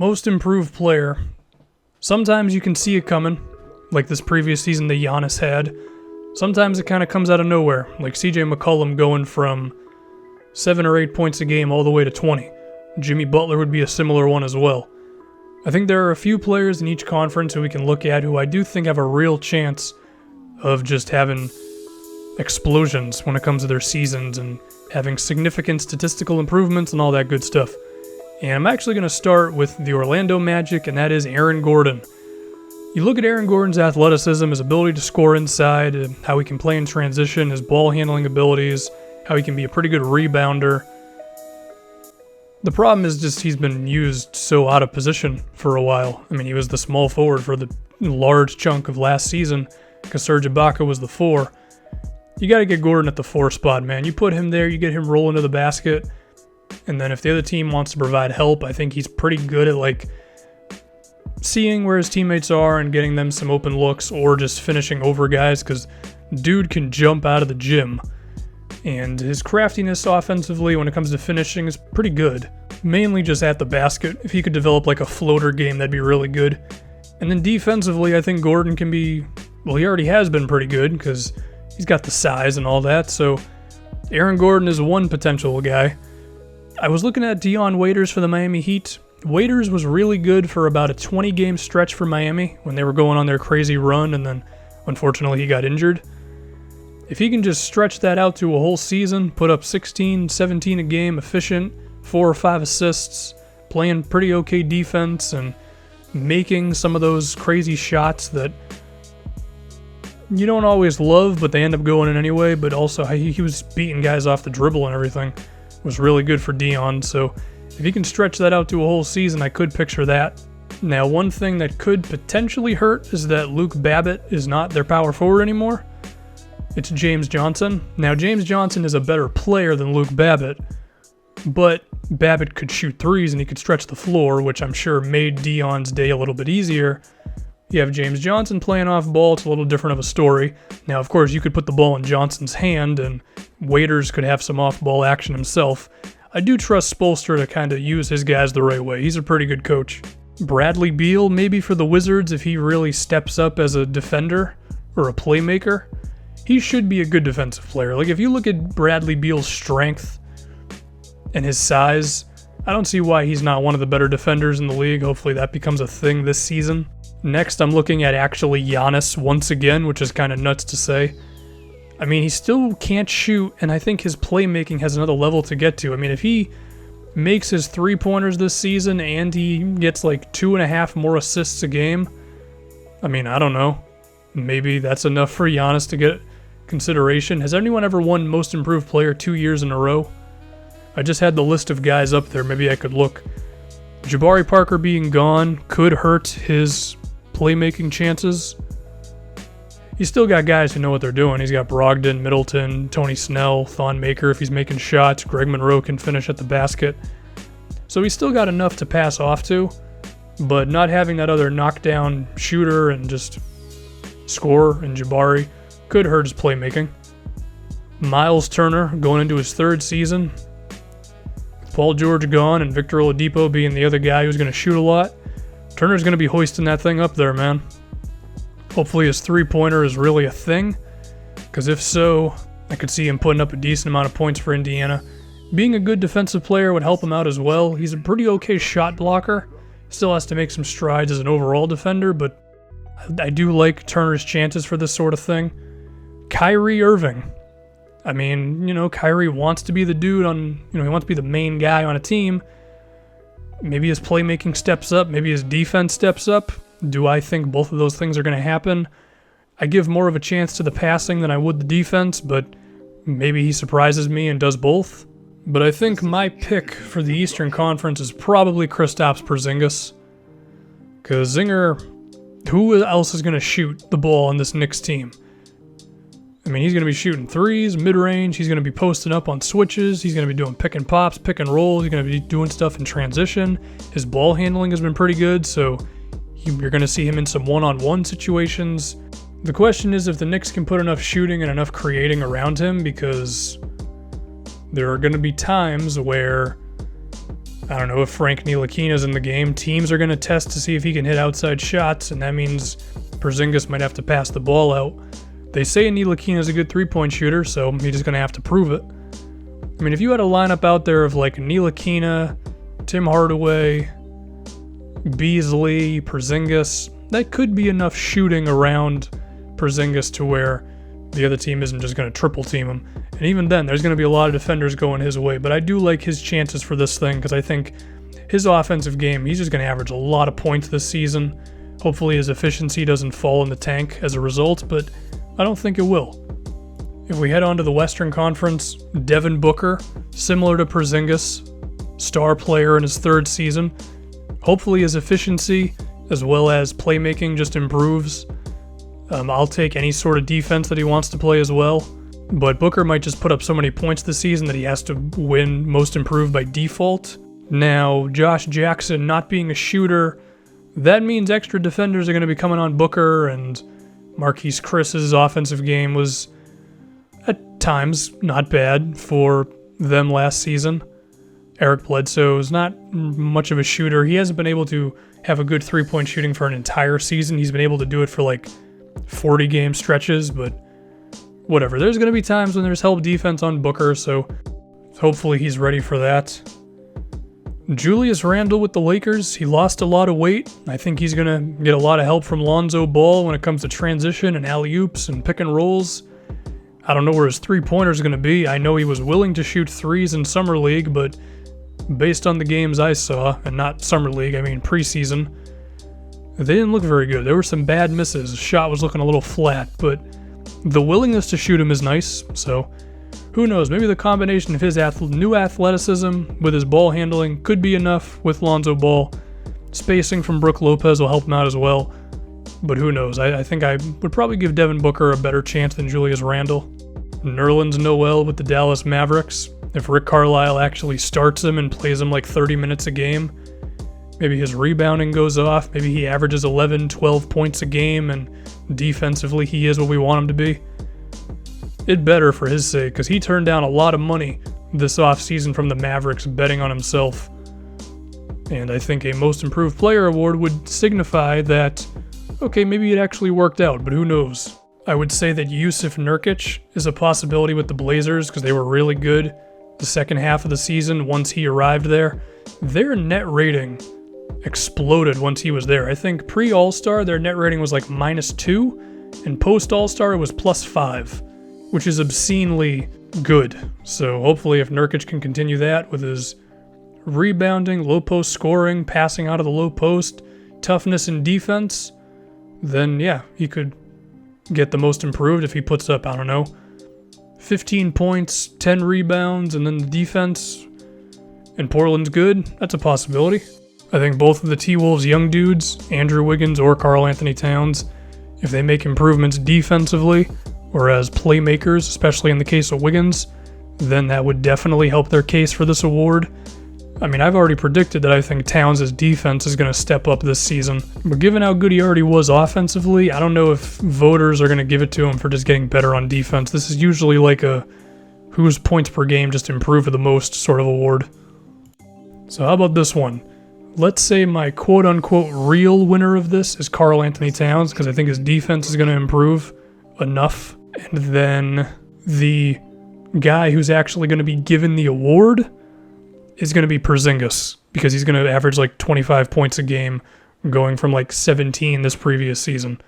Most improved player. Sometimes you can see it coming, like this previous season that Giannis had. Sometimes it kind of comes out of nowhere, like CJ McCollum going from 7 or 8 points a game all the way to 20. Jimmy Butler would be a similar one as well. I think there are a few players in each conference who we can look at who I do think have a real chance of just having explosions when it comes to their seasons and having significant statistical improvements and all that good stuff. And I'm actually going to start with the Orlando Magic, and that is Aaron Gordon. You look at Aaron Gordon's athleticism, his ability to score inside, how he can play in transition, his ball handling abilities, how he can be a pretty good rebounder. The problem is just he's been used so out of position for a while. I mean, he was the small forward for the large chunk of last season because Serge Ibaka was the 4. You got to get Gordon at the 4 spot, man. You put him there, you get him rolling to the basket, and then if the other team wants to provide help, I think he's pretty good at seeing where his teammates are and getting them some open looks or just finishing over guys because dude can jump out of the gym. And his craftiness offensively when it comes to finishing is pretty good. Mainly just at the basket. If he could develop a floater game, that'd be really good. And then defensively, I think Gordon can be, well, he already has been pretty good because he's got the size and all that. So Aaron Gordon is one potential guy. I was looking at Dion Waiters for the Miami Heat. Waiters was really good for about a 20-game stretch for Miami when they were going on their crazy run, and then unfortunately he got injured. If he can just stretch that out to a whole season, put up 16, 17 a game, efficient, 4 or 5 assists, playing pretty okay defense, and making some of those crazy shots that you don't always love, but they end up going in anyway, but also he was beating guys off the dribble and everything. It was really good for Dion, so if he can stretch that out to a whole season, I could picture that. Now, one thing that could potentially hurt is that Luke Babbitt is not their power forward anymore. It's James Johnson. Now, James Johnson is a better player than Luke Babbitt, but Babbitt could shoot threes and he could stretch the floor, which I'm sure made Dion's day a little bit easier. You have James Johnson playing off ball, it's a little different of a story. Now, of course, you could put the ball in Johnson's hand and Waiters could have some off-ball action himself. I do trust Spoelstra to kind of use his guys the right way. He's a pretty good coach. Bradley Beal, maybe for the Wizards if he really steps up as a defender or a playmaker. He should be a good defensive player. If you look at Bradley Beal's strength and his size, I don't see why he's not one of the better defenders in the league. Hopefully that becomes a thing this season. Next, I'm looking at actually Giannis once again, which is kind of nuts to say. I mean, he still can't shoot, and I think his playmaking has another level to get to. I mean, if he makes his 3-pointers this season and he gets 2.5 more assists a game, I mean, I don't know. Maybe that's enough for Giannis to get consideration. Has anyone ever won Most Improved Player 2 years in a row? I just had the list of guys up there. Maybe I could look. Jabari Parker being gone could hurt his playmaking chances. He's still got guys who know what they're doing. He's got Brogdon, Middleton, Tony Snell, Thon Maker if he's making shots. Greg Monroe can finish at the basket. So he's still got enough to pass off to, but not having that other knockdown shooter and just score and Jabari could hurt his playmaking. Miles Turner going into his 3rd season. With Paul George gone and Victor Oladipo being the other guy who's going to shoot a lot, Turner's going to be hoisting that thing up there, man. Hopefully his 3-pointer is really a thing, because if so, I could see him putting up a decent amount of points for Indiana. Being a good defensive player would help him out as well. He's a pretty okay shot blocker. Still has to make some strides as an overall defender, but I do like Turner's chances for this sort of thing. Kyrie Irving. I mean, Kyrie wants to be the dude on, he wants to be the main guy on a team. Maybe his playmaking steps up. Maybe his defense steps up. Do I think both of those things are going to happen? I give more of a chance to the passing than I would the defense, but maybe he surprises me and does both. But I think my pick for the Eastern Conference is probably Kristaps Porzingis. Because Zinger, who else is going to shoot the ball on this Knicks team? I mean, he's going to be shooting threes, mid-range. He's going to be posting up on switches. He's going to be doing pick and pops, pick and rolls. He's going to be doing stuff in transition. His ball handling has been pretty good, so you're going to see him in some one-on-one situations. The question is if the Knicks can put enough shooting and enough creating around him, because there are going to be times where I don't know if Frank Ntilikina's in the game. Teams are going to test to see if he can hit outside shots, and that means Porzingis might have to pass the ball out. They say Ntilikina's a good three-point shooter, so he's just going to have to prove it. I mean, if you had a lineup out there of like Ntilikina, Tim Hardaway, Beasley, Porzingis, that could be enough shooting around Porzingis to where the other team isn't just going to triple team him. And even then, there's going to be a lot of defenders going his way. But I do like his chances for this thing because I think his offensive game, he's just going to average a lot of points this season. Hopefully his efficiency doesn't fall in the tank as a result, but I don't think it will. If we head on to the Western Conference, Devin Booker, similar to Porzingis, star player in his third season. Hopefully his efficiency as well as playmaking just improves. I'll take any sort of defense that he wants to play as well. But Booker might just put up so many points this season that he has to win most improved by default. Now, Josh Jackson not being a shooter, that means extra defenders are going to be coming on Booker, and Marquise Chris's offensive game was at times not bad for them last season. Eric Bledsoe's not much of a shooter. He hasn't been able to have a good three-point shooting for an entire season. He's been able to do it for like 40 game stretches, but whatever. There's going to be times when there's help defense on Booker, so hopefully he's ready for that. Julius Randle with the Lakers, he lost a lot of weight. I think he's going to get a lot of help from Lonzo Ball when it comes to transition and alley-oops and pick and rolls. I don't know where his three-pointer's going to be. I know he was willing to shoot threes in Summer League, but based on the games I saw, and not Summer League, I mean preseason, they didn't look very good. There were some bad misses. His shot was looking a little flat, but the willingness to shoot him is nice, so who knows? Maybe the combination of his new athleticism with his ball handling could be enough with Lonzo Ball. Spacing from Brook Lopez will help him out as well, but who knows? I think I would probably give Devin Booker a better chance than Julius Randle. Nerlens Noel with the Dallas Mavericks. If Rick Carlisle actually starts him and plays him like 30 minutes a game, maybe his rebounding goes off, maybe he averages 11, 12 points a game, and defensively he is what we want him to be. It better for his sake, because he turned down a lot of money this offseason from the Mavericks betting on himself. And I think a Most Improved Player award would signify that, okay, maybe it actually worked out, but who knows? I would say that Yusuf Nurkic is a possibility with the Blazers because they were really good the second half of the season once he arrived there. Their net rating exploded once he was there. I think pre-All-Star, their net rating was like -2, and post-All-Star it was +5, which is obscenely good. So hopefully if Nurkic can continue that with his rebounding, low post scoring, passing out of the low post, toughness and defense, then yeah, he could get the Most Improved if he puts up, I don't know, 15 points, 10 rebounds, and then the defense, and Portland's good. That's a possibility. I think both of the T-Wolves young dudes, Andrew Wiggins or Karl Anthony Towns, if they make improvements defensively or as playmakers, especially in the case of Wiggins, then that would definitely help their case for this award. I mean, I've already predicted that I think Towns' defense is going to step up this season, but given how good he already was offensively, I don't know if voters are going to give it to him for just getting better on defense. This is usually like a whose points per game just improve the most sort of award. So how about this one? Let's say my quote-unquote real winner of this is Karl Anthony Towns, because I think his defense is going to improve enough. And then the guy who's actually going to be given the award is going to be Porzingis, because he's going to average like 25 points a game, going from like 17 this previous season.